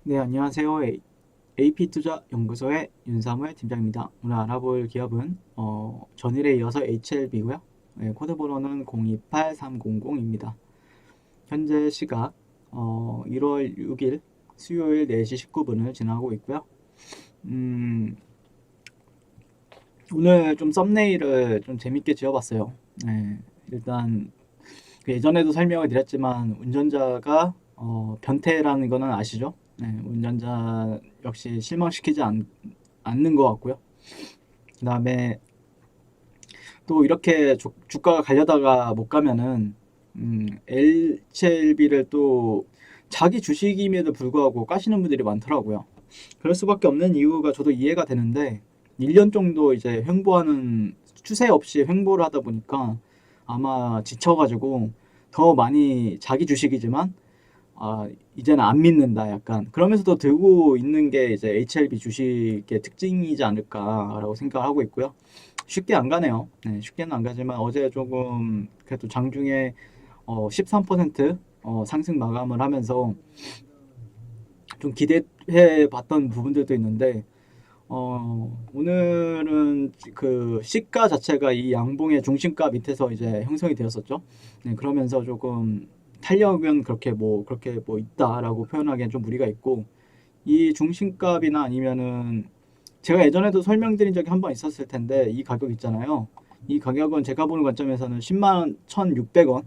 네, 안녕하세요. AP투자연구소의 윤사무엘 팀장입니다. 오늘 알아볼 기업은 전일에 이어서 HLB고요. 네, 코드 번호는 028300입니다. 현재 시각 1월 6일 수요일 4시 19분을 지나고 있고요. 음, 오늘 좀 썸네일을 좀 재밌게 지어봤어요. 네, 일단 그 예전에도 설명을 드렸지만 운전자가 변태라는 거는 아시죠? 네, 운전자 역시 실망시키지 않는 것 같고요. 그 다음에 또 이렇게 주가가 가려다가 못 가면은 LCLB를 또 자기 주식임에도 불구하고 까시는 분들이 많더라고요. 그럴 수밖에 없는 이유가 저도 이해가 되는데 1년 정도 이제 횡보하는 추세 없이 횡보를 하다 보니까 아마 지쳐가지고 더 많이 자기 주식이지만 이제는 안 믿는다 약간 그러면서도 들고 있는 게 이제 HLB 주식의 특징이지 않을까라고 생각하고 있고요. 쉽게 안 가네요. 네, 쉽게는 안 가지만 어제 조금 그래도 장중에 13% 상승 마감을 하면서 좀 기대해 봤던 부분들도 있는데 오늘은 그 시가 자체가 이 양봉의 중심가 밑에서 이제 형성이 되었었죠. 네, 그러면서 조금 탄력은 그렇게 뭐 있다라고 표현하기엔 좀 무리가 있고 이 중심값이나 아니면은 제가 예전에도 설명드린 적이 한 번 있었을 텐데 이 가격 있잖아요. 이 가격은 제가 보는 관점에서는 10만 1,600원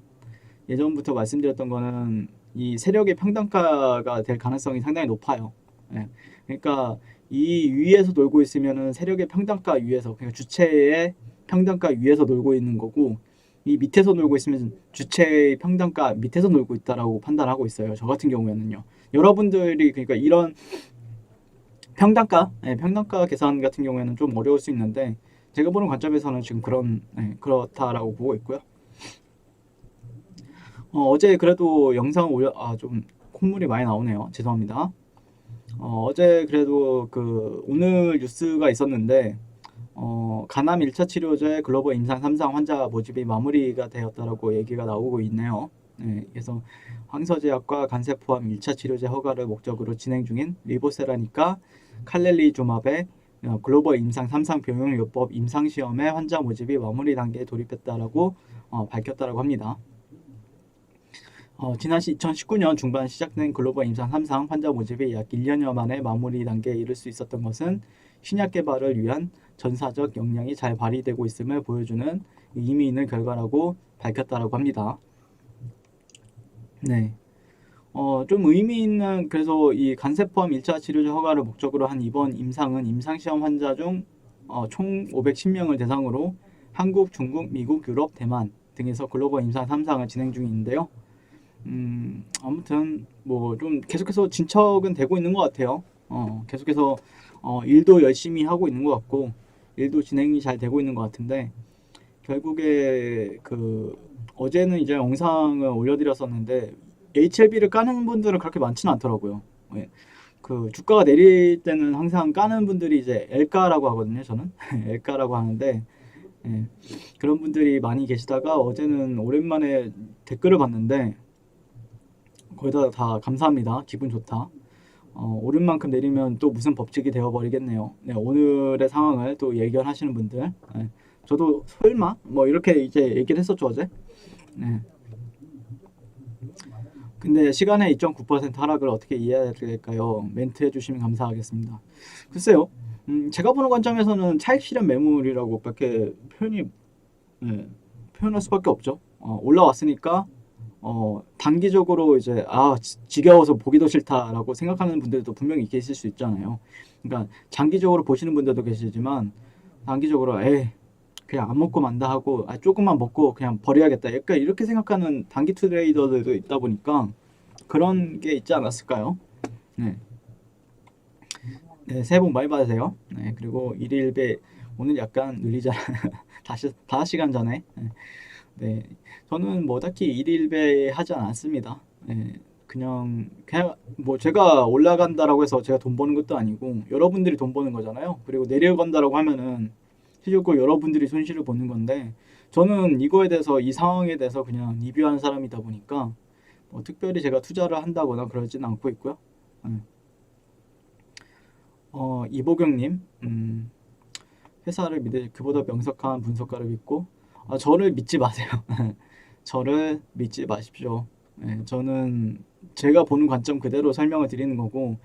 예전부터 말씀드렸던 거는 이 세력의 평단가가 될 가능성이 상당히 높아요. 예. 그러니까 이 위에서 놀고 있으면은 세력의 평단가 위에서 그러니까 주체의 평단가 위에서 놀고 있는 거고 이 밑에서 놀고 있으면 주체의 평단가 밑에서 놀고 있다라고 판단하고 있어요. 저 같은 경우에는요. 여러분들이 그러니까 이런 평단가, 평단가 계산 같은 경우에는 좀 어려울 수 있는데 제가 보는 관점에서는 지금 그렇다라고 보고 있고요. 어제 그래도 영상 좀 콧물이 많이 나오네요. 죄송합니다. 어제 그래도 그 오늘 뉴스가 있었는데 간암 1차 치료제 글로벌 임상 3상 환자 모집이 마무리가 되었다라고 얘기가 나오고 있네요. 네, 그래서 항서제약과 간세포암 1차 치료제 허가를 목적으로 진행 중인 리보세라니까 칼렐리주맙의 글로벌 임상 3상 병용요법 임상시험의 환자 모집이 마무리 단계에 돌입했다라고 밝혔다라고 합니다. 지난 2019년 중반 시작된 글로벌 임상 3상 환자 모집이 약 1년여 만에 마무리 단계에 이를 수 있었던 것은 신약 개발을 위한 전사적 역량이 잘 발휘되고 있음을 보여주는 의미 있는 결과라고 밝혔다라고 합니다. 네. 좀 의미 있는 그래서 이 간세포암 1차 치료제 허가를 목적으로 한 이번 임상은 임상시험 환자 중 총 510명을 대상으로 한국, 중국, 미국, 유럽, 대만 등에서 글로벌 임상 3상을 진행 중인데요. 아무튼 뭐 좀 계속해서 진척은 되고 있는 것 같아요. 계속해서 일도 열심히 하고 있는 것 같고 일도 진행이 잘 되고 있는 것 같은데 결국에 그 어제는 이제 영상을 올려드렸었는데 HLB를 까는 분들은 그렇게 많지는 않더라고요. 예. 그 주가가 내릴 때는 항상 까는 분들이 이제 엘가라고 하거든요. 저는 엘가라고 하는데 예. 그런 분들이 많이 계시다가 어제는 오랜만에 댓글을 봤는데 거기다 다 감사합니다. 기분 좋다. 오른 만큼 내리면 또 무슨 법칙이 되어버리겠네요. 네, 오늘의 상황을 또 예견하시는 분들. 네, 저도 설마 뭐 이렇게 이제 얘기를 했었죠 어제. 네. 근데 시간의 2.9% 하락을 어떻게 이해해야 될까요? 멘트 해주시면 감사하겠습니다. 글쎄요. 제가 보는 관점에서는 차익 실현 매물이라고밖에 네, 표현할 수밖에 없죠. 올라왔으니까 단기적으로 이제 지겨워서 보기도 싫다라고 생각하는 분들도 분명히 계실 수 있잖아요. 그러니까 장기적으로 보시는 분들도 계시지만 단기적으로 그냥 안 먹고 만다 하고 조금만 먹고 그냥 버려야겠다. 약간 이렇게 생각하는 단기 트레이더들도 있다 보니까 그런 게 있지 않았을까요? 네. 네, 새해 복 많이 받으세요. 네, 그리고 일일배 오늘 약간 늘리잖아요. 다시 5시간 전에. 네. 네, 저는 뭐 딱히 일일배 하지 않습니다. 네, 그냥 뭐 제가 올라간다라고 해서 제가 돈 버는 것도 아니고 여러분들이 돈 버는 거잖아요. 그리고 내려간다라고 하면은 실질적으로 여러분들이 손실을 보는 건데 저는 이거에 대해서 이 상황에 대해서 그냥 리뷰하는 사람이다 보니까 뭐 특별히 제가 투자를 한다거나 그러진 않고 있고요. 네. 이보경님, 회사를 믿을 그보다 명석한 분석가를 믿고, 저를 믿지 마세요. 저를 믿지 마십시오. 저는 제가 보는 관점 그대로 설명을 드리는 거고,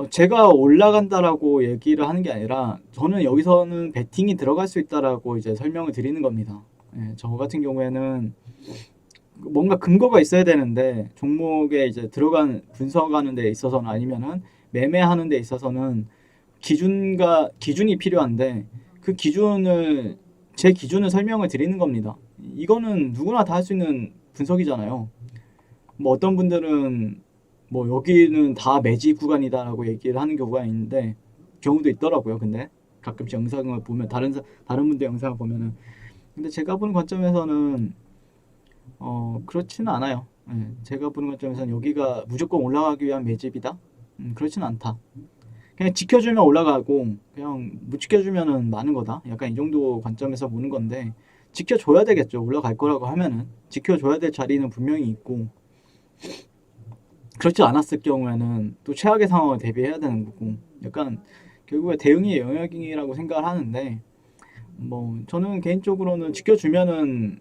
제가 올라간다라고 얘기를 하는 게 아니라, 저는 여기서는 베팅이 들어갈 수 있다라고 이제 설명을 드리는 겁니다. 저 같은 경우에는 뭔가 근거가 있어야 되는데, 종목에 이제 분석하는 데 있어서는 아니면은 매매하는 데 있어서는 기준이 필요한데, 그 기준을 제 기준을 설명을 드리는 겁니다. 이거는 누구나 다 할 수 있는 분석이잖아요. 뭐 어떤 분들은 뭐 여기는 다 매집 구간이다라고 얘기를 하는 경우도 있더라고요. 근데 가끔씩 영상을 보면 다른 분들 영상을 보면은, 근데 제가 보는 관점에서는 그렇지는 않아요. 제가 보는 관점에서는 여기가 무조건 올라가기 위한 매집이다. 그렇지는 않다. 그냥 지켜주면 올라가고 그냥 못 지켜주면은 마는 거다. 약간 이 정도 관점에서 보는 건데, 지켜줘야 되겠죠. 올라갈 거라고 하면은 지켜줘야 될 자리는 분명히 있고, 그렇지 않았을 경우에는 또 최악의 상황을 대비해야 되는 거고, 약간 결국에 대응의 영역이라고 생각을 하는데, 뭐 저는 개인적으로는 지켜주면은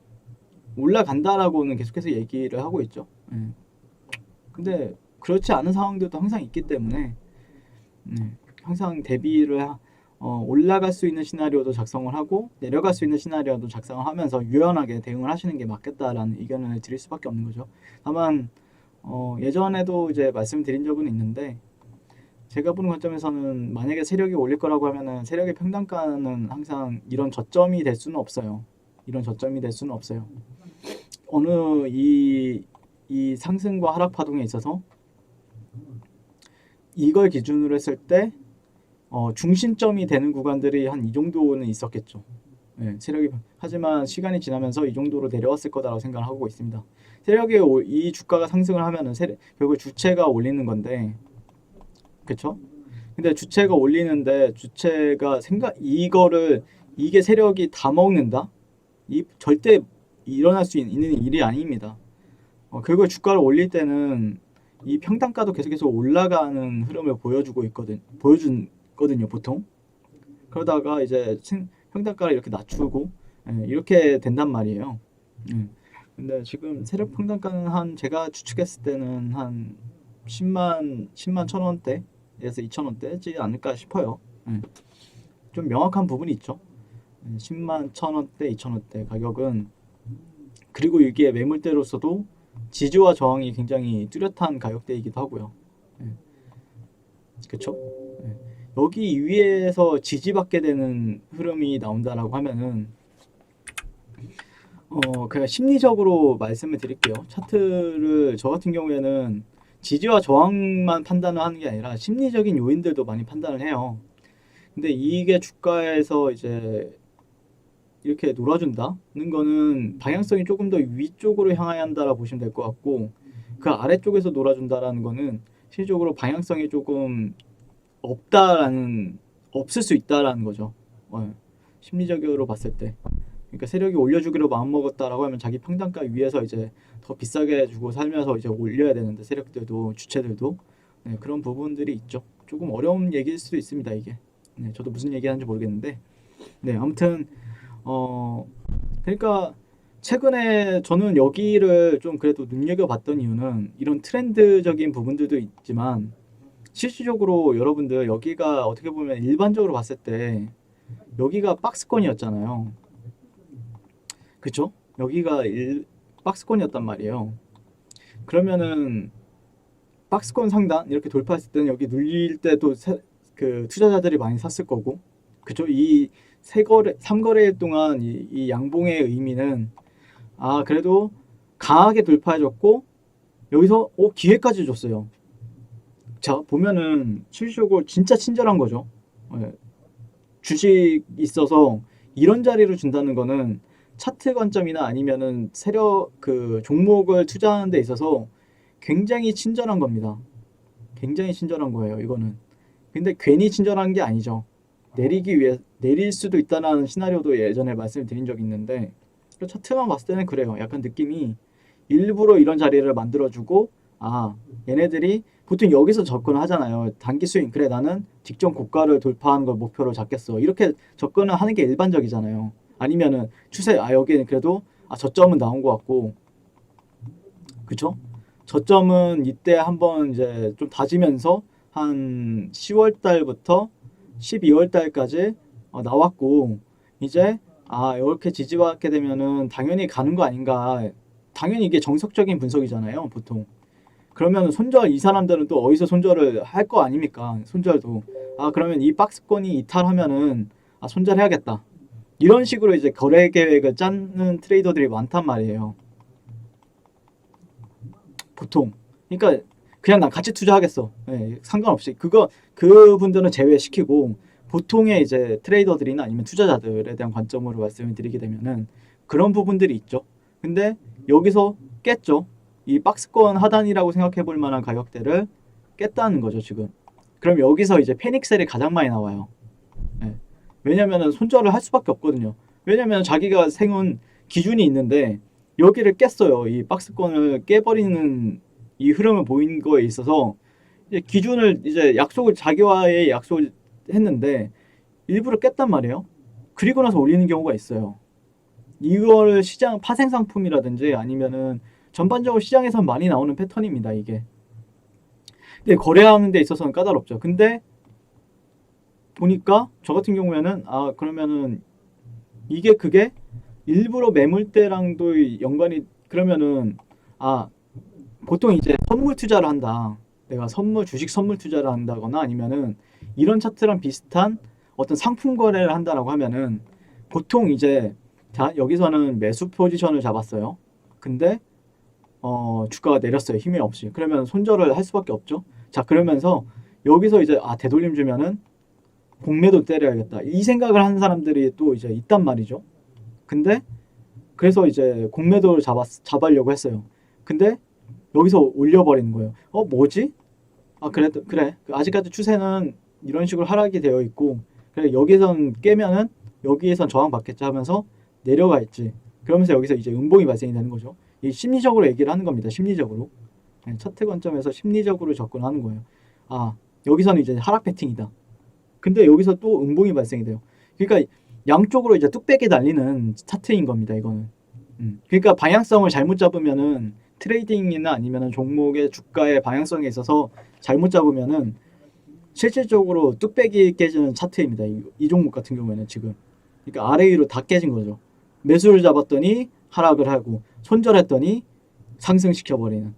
올라간다라고는 계속해서 얘기를 하고 있죠. 근데 그렇지 않은 상황들도 항상 있기 때문에, 항상 올라갈 수 있는 시나리오도 작성을 하고 내려갈 수 있는 시나리오도 작성을 하면서 유연하게 대응을 하시는 게 맞겠다라는 의견을 드릴 수밖에 없는 거죠. 다만 예전에도 이제 말씀드린 적은 있는데, 제가 보는 관점에서는 만약에 세력이 올릴 거라고 하면은 세력의 평단가는 항상 이런 저점이 될 수는 없어요. 이런 저점이 될 수는 없어요. 어느 이 상승과 하락 파동에 있어서 이걸 기준으로 했을 때 중심점이 되는 구간들이 한 이 정도는 있었겠죠. 세력이, 하지만 시간이 지나면서 이 정도로 내려왔을 거다라고 생각을 하고 있습니다. 이 주가가 상승을 하면은 결국 주체가 올리는 건데, 그쵸? 근데 주체가 올리는데 이게 세력이 다 먹는다? 이 절대 일어날 수 있는 일이 아닙니다. 결국 주가를 올릴 때는 이 평단가도 계속해서 올라가는 흐름을 보여주거든요, 보통. 그러다가 이제 평단가를 이렇게 낮추고, 이렇게 된단 말이에요. 근데 지금 세력 평단가는 제가 추측했을 때는 한 10만 천 원대에서 2천 원대지 않을까 싶어요. 좀 명확한 부분이 있죠. 10만 천 원대, 2천 원대 가격은, 그리고 이게 매물대로서도 지지와 저항이 굉장히 뚜렷한 가격대이기도 하고요. 그쵸? 여기 위에서 지지받게 되는 흐름이 나온다라고 하면은, 그냥 심리적으로 말씀을 드릴게요. 차트를 저 같은 경우에는 지지와 저항만 판단을 하는 게 아니라 심리적인 요인들도 많이 판단을 해요. 근데 이게 주가에서 이제 이렇게 놀아준다는 거는 방향성이 조금 더 위쪽으로 향해야 한다라 보시면 될 것 같고, 그 아래쪽에서 놀아준다라는 거는 실질적으로 방향성이 조금 없을 수 있다라는 거죠. 심리적으로 봤을 때. 그러니까 세력이 올려주기로 마음먹었다라고 하면 자기 평단가 위에서 이제 더 비싸게 주고 살면서 이제 올려야 되는데, 세력들도 주체들도, 그런 부분들이 있죠. 조금 어려운 얘기일 수도 있습니다, 이게. 저도 무슨 얘기하는지 모르겠는데, 아무튼 그러니까 최근에 저는 여기를 좀 그래도 눈여겨봤던 이유는 이런 트렌드적인 부분들도 있지만, 실질적으로 여러분들 여기가 어떻게 보면 일반적으로 봤을 때 여기가 박스권이었잖아요. 그쵸? 박스권이었단 말이에요. 그러면은 박스권 상단 이렇게 돌파했을 때는 여기 눌릴 때도 그 투자자들이 많이 샀을 거고, 그쵸? 이 3거래일 동안 이 양봉의 의미는, 그래도 강하게 돌파해줬고 여기서 기회까지 줬어요. 자, 보면은 실질적으로 진짜 친절한 거죠. 주식 있어서 이런 자리를 준다는 거는 차트 관점이나 아니면은 종목을 투자하는 데 있어서 굉장히 친절한 겁니다. 굉장히 친절한 거예요, 이거는. 근데 괜히 친절한 게 아니죠. 내릴 수도 있다는 시나리오도 예전에 말씀을 드린 적이 있는데, 차트만 봤을 때는 그래요. 약간 느낌이 일부러 이런 자리를 만들어주고, 아, 얘네들이 보통 여기서 접근을 하잖아요. 단기 스윙. 그래, 나는 직전 고가를 돌파하는 걸 목표로 잡겠어. 이렇게 접근을 하는 게 일반적이잖아요. 아니면은 추세, 여기는 그래도 저점은 나온 것 같고, 그쵸? 저점은 이때 한번 이제 좀 다지면서 한 10월 달부터 12월 달까지 나왔고, 이제 이렇게 지지받게 되면은 당연히 가는 거 아닌가. 당연히 이게 정석적인 분석이잖아요, 보통. 그러면 손절, 이 사람들은 또 어디서 손절을 할 거 아닙니까? 손절도. 그러면 이 박스권이 이탈하면은 손절해야겠다. 이런 식으로 이제 거래 계획을 짜는 트레이더들이 많단 말이에요. 보통. 그러니까 그냥 난 같이 투자하겠어. 예, 상관없이. 그분들은 제외시키고 보통의 이제 트레이더들이나 아니면 투자자들에 대한 관점으로 말씀을 드리게 되면은 그런 부분들이 있죠. 근데 여기서 깼죠. 이 박스권 하단이라고 생각해 볼 만한 가격대를 깼다는 거죠, 지금. 그럼 여기서 이제 패닉셀이 가장 많이 나와요. 예. 왜냐면은 손절을 할 수밖에 없거든요. 왜냐면 자기가 세운 기준이 있는데 여기를 깼어요. 이 박스권을 깨버리는 이 흐름을 보인 거에 있어서 이제 기준을 이제 자기와의 약속을 했는데 일부러 깼단 말이에요. 그리고 나서 올리는 경우가 있어요. 이걸 시장 파생 상품이라든지 아니면은 전반적으로 시장에서 많이 나오는 패턴입니다, 이게. 근데 거래하는 데 있어서는 까다롭죠. 근데 보니까 저 같은 경우에는 그러면은 그게 일부러 매물대랑도 연관이 그러면은 보통 이제 선물 투자를 한다. 내가 주식 선물 투자를 한다거나 아니면은 이런 차트랑 비슷한 어떤 상품 거래를 한다라고 하면은 보통 이제 여기서는 매수 포지션을 잡았어요. 근데 주가가 내렸어요. 힘이 없이. 그러면 손절을 할 수밖에 없죠. 자, 그러면서 여기서 이제 되돌림 주면은 공매도 때려야겠다. 이 생각을 하는 사람들이 또 이제 있단 말이죠. 근데 그래서 이제 공매도를 잡으려고 했어요. 근데 여기서 올려버리는 거예요. 뭐지? 그래. 아직까지 추세는 이런 식으로 하락이 되어 있고, 그래, 여기선 깨면은 여기에선 저항받겠지 하면서 내려가 있지. 그러면서 여기서 이제 음봉이 발생이 되는 거죠. 이 심리적으로 얘기를 하는 겁니다. 심리적으로. 네, 차트 관점에서 심리적으로 접근하는 거예요. 여기서는 이제 하락 패팅이다. 근데 여기서 또 음봉이 발생이 돼요. 그러니까 양쪽으로 이제 뚝배기 날리는 차트인 겁니다, 이거는. 그러니까 방향성을 잘못 잡으면은 트레이딩이나 아니면은 종목의 주가의 방향성에 있어서 잘못 잡으면은 실질적으로 뚝배기 깨지는 차트입니다. 이 종목 같은 경우에는 지금. 그러니까 아래 위로 다 깨진 거죠. 매수를 잡았더니 하락을 하고 손절했더니 상승시켜버리는.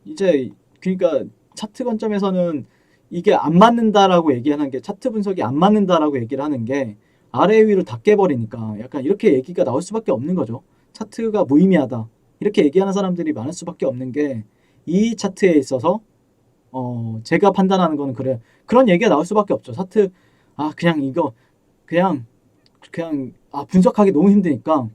이제 그러니까 차트 관점에서는 이게 안 맞는다라고 얘기하는 게 차트 분석이 안 맞는다라고 얘기를 하는 게 아래 위로 다 깨버리니까 약간 이렇게 얘기가 나올 수밖에 없는 거죠. 차트가 무의미하다. 이렇게 얘기하는 사람들이 많을 수밖에 없는 게 이 차트에 있어서 제가 판단하는 거는 그래. 그런 얘기가 나올 수밖에 없죠. 차트 그냥 이거 그냥 분석하기 너무 힘드니까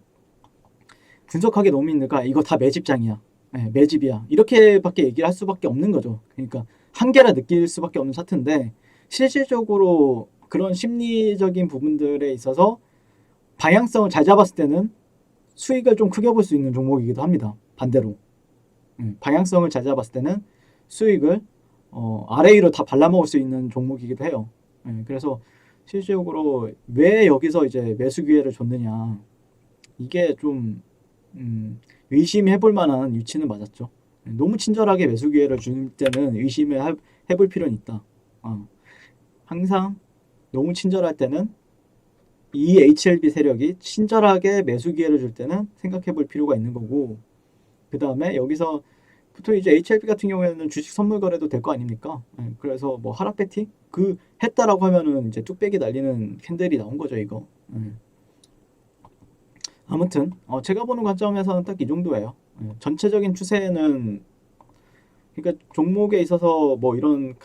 이거 다 매집장이야. 네, 매집이야. 이렇게밖에 얘기를 할 수밖에 없는 거죠. 그러니까 한계라 느낄 수밖에 없는 차트인데 실질적으로 그런 심리적인 부분들에 있어서 방향성을 잘 잡았을 때는 수익을 좀 크게 볼 수 있는 종목이기도 합니다. 반대로. 방향성을 잘 잡았을 때는 수익을 아래 위로 다 발라먹을 수 있는 종목이기도 해요. 그래서 실질적으로 왜 여기서 이제 매수 기회를 줬느냐. 이게 좀 의심해 볼 만한 위치는 맞았죠. 너무 친절하게 매수 기회를 줄 때는 의심을 해볼 필요는 있다. 항상 너무 친절할 때는 이 HLB 세력이 친절하게 매수 기회를 줄 때는 생각해 볼 필요가 있는 거고, 그 다음에 여기서 보통 이제 HLB 같은 경우에는 주식 선물 거래도 될 거 아닙니까? 그래서 뭐 하락 배팅 했다라고 하면은 이제 뚝배기 날리는 캔들이 나온 거죠, 이거. 아무튼 제가 보는 관점에서는 딱 이 정도예요. 전체적인 추세는 그러니까 종목에 있어서 뭐 이런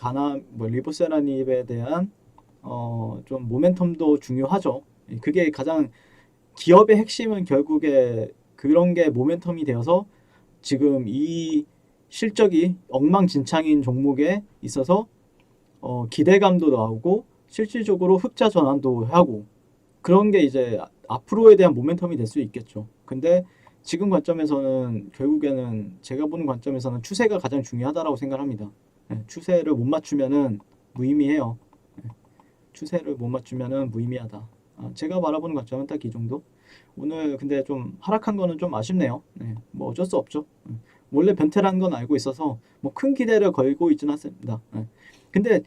리보세라닙에 대한 좀 모멘텀도 중요하죠. 그게 가장 기업의 핵심은 결국에 그런 게 모멘텀이 되어서 지금 이 실적이 엉망진창인 종목에 있어서 기대감도 나오고 실질적으로 흑자 전환도 하고 그런 게 이제 앞으로에 대한 모멘텀이 될 수 있겠죠. 근데 지금 관점에서는 결국에는 제가 보는 관점에서는 추세가 가장 중요하다라고 생각합니다. 예, 추세를 못 맞추면은 무의미해요. 예, 추세를 못 맞추면은 무의미하다. 제가 바라보는 관점은 딱 이 정도. 오늘 근데 좀 하락한 거는 좀 아쉽네요. 네, 뭐 어쩔 수 없죠. 원래 변태라는 건 알고 있어서 뭐 큰 기대를 걸고 있지는 않습니다. 근데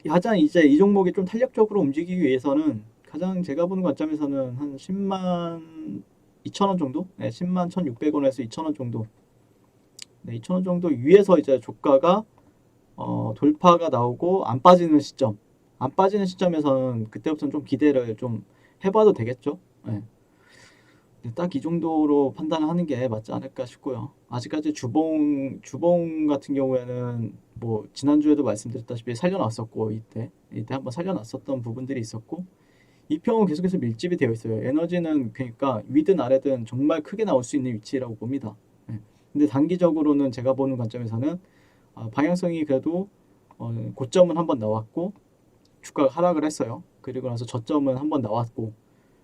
가장 이제 이 종목이 좀 탄력적으로 움직이기 위해서는 가장 제가 보는 관점에서는 한 10만 2천 원 정도? 네, 10만 1,600원에서 2천 원 정도. 네, 2천 원 정도 위에서 이제 주가가 돌파가 나오고 안 빠지는 시점. 안 빠지는 시점에서는 그때부터는 좀 기대를 좀 해봐도 되겠죠. 네. 딱 이 정도로 판단하는 게 맞지 않을까 싶고요. 아직까지 주봉 같은 경우에는 뭐 지난주에도 말씀드렸다시피 살려놨었고 이때 한번 살려놨었던 부분들이 있었고 이평은 계속해서 밀집이 되어 있어요. 에너지는 그러니까 위든 아래든 정말 크게 나올 수 있는 위치라고 봅니다. 예. 근데 단기적으로는 제가 보는 관점에서는 방향성이 그래도 고점은 한번 나왔고 주가가 하락을 했어요. 그리고 나서 저점은 한번 나왔고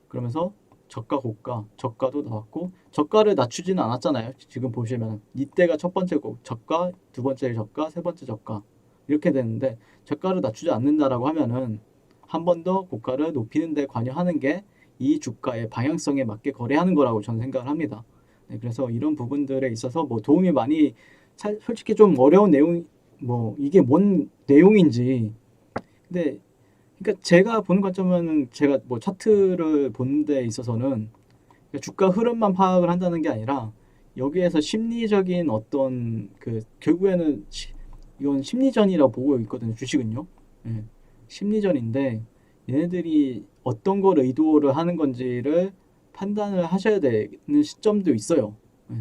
그러면서 저가 고가 저가도 나왔고 저가를 낮추지는 않았잖아요. 지금 보시면 이때가 첫 번째 저가, 두 번째 저가, 세 번째 저가 이렇게 되는데 저가를 낮추지 않는다라고 하면은 한 번 더 고가를 높이는 데 관여하는 게 이 주가의 방향성에 맞게 거래하는 거라고 저는 생각을 합니다. 네, 그래서 이런 부분들에 있어서 뭐 도움이 많이 솔직히 좀 어려운 내용 뭐 이게 뭔 내용인지 근데 그러니까 제가 보는 관점은 제가 뭐 차트를 보는 데 있어서는 주가 흐름만 파악을 한다는 게 아니라 여기에서 심리적인 어떤 그 결국에는 이건 심리전이라고 보고 있거든요. 주식은요. 예, 심리전인데 얘네들이 어떤 걸 의도를 하는 건지를 판단을 하셔야 되는 시점도 있어요. 예,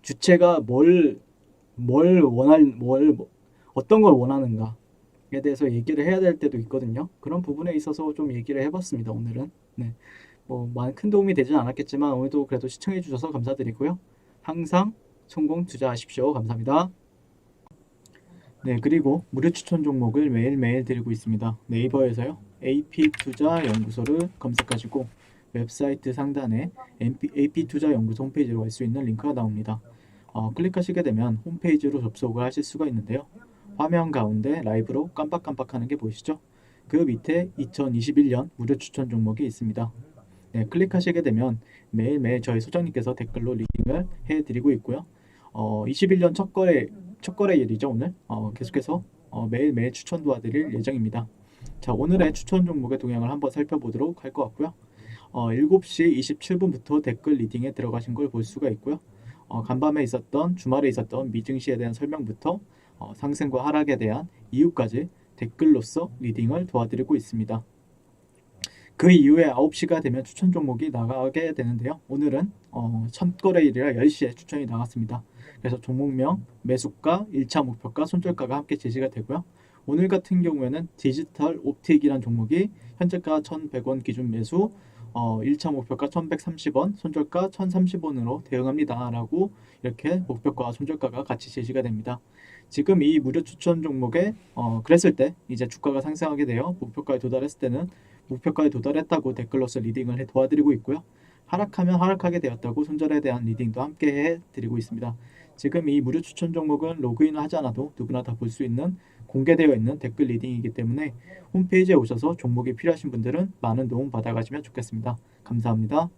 주체가 어떤 걸 원하는가 에 대해서 얘기를 해야 될 때도 있거든요. 그런 부분에 있어서 좀 얘기를 해봤습니다. 오늘은. 네. 뭐 많은 큰 도움이 되진 않았겠지만 오늘도 그래도 시청해 주셔서 감사드리고요. 항상 성공 투자하십시오. 감사합니다. 네, 그리고 무료 추천 종목을 매일매일 드리고 있습니다. 네이버에서요. AP투자연구소를 검색하시고 웹사이트 상단에 AP투자연구소 홈페이지로 갈 수 있는 링크가 나옵니다. 클릭하시게 되면 홈페이지로 접속을 하실 수가 있는데요. 화면 가운데 라이브로 깜빡깜빡하는 게 보이시죠? 그 밑에 2021년 무료 추천 종목이 있습니다. 네, 클릭하시게 되면 매일매일 저희 소장님께서 댓글로 리딩을 해드리고 있고요. 21년 첫 거래일이죠, 오늘. 계속해서 매일매일 추천 도와드릴 예정입니다. 자, 오늘의 추천 종목의 동향을 한번 살펴보도록 할 것 같고요. 7시 27분부터 댓글 리딩에 들어가신 걸 볼 수가 있고요. 간밤에 있었던 주말에 있었던 미증시에 대한 설명부터 상승과 하락에 대한 이유까지 댓글로서 리딩을 도와드리고 있습니다. 그 이후에 9시가 되면 추천 종목이 나가게 되는데요. 오늘은 첫 거래일이라 10시에 추천이 나갔습니다. 그래서 종목명, 매수가, 1차 목표가, 손절가가 함께 제시가 되고요. 오늘 같은 경우에는 디지털 옵틱이란 종목이 현재가 1,100원 기준 매수, 1차 목표가 1,130원, 손절가 1,030원으로 대응합니다. 라고 이렇게 목표가와 손절가가 같이 제시가 됩니다. 지금 이 무료 추천 종목에 그랬을 때 이제 주가가 상승하게 되어 목표가에 도달했을 때는 목표가에 도달했다고 댓글로서 리딩을 도와드리고 있고요. 하락하면 하락하게 되었다고 손절에 대한 리딩도 함께 해드리고 있습니다. 지금 이 무료 추천 종목은 로그인을 하지 않아도 누구나 다 볼 수 있는 공개되어 있는 댓글 리딩이기 때문에 홈페이지에 오셔서 종목이 필요하신 분들은 많은 도움 받아가시면 좋겠습니다. 감사합니다.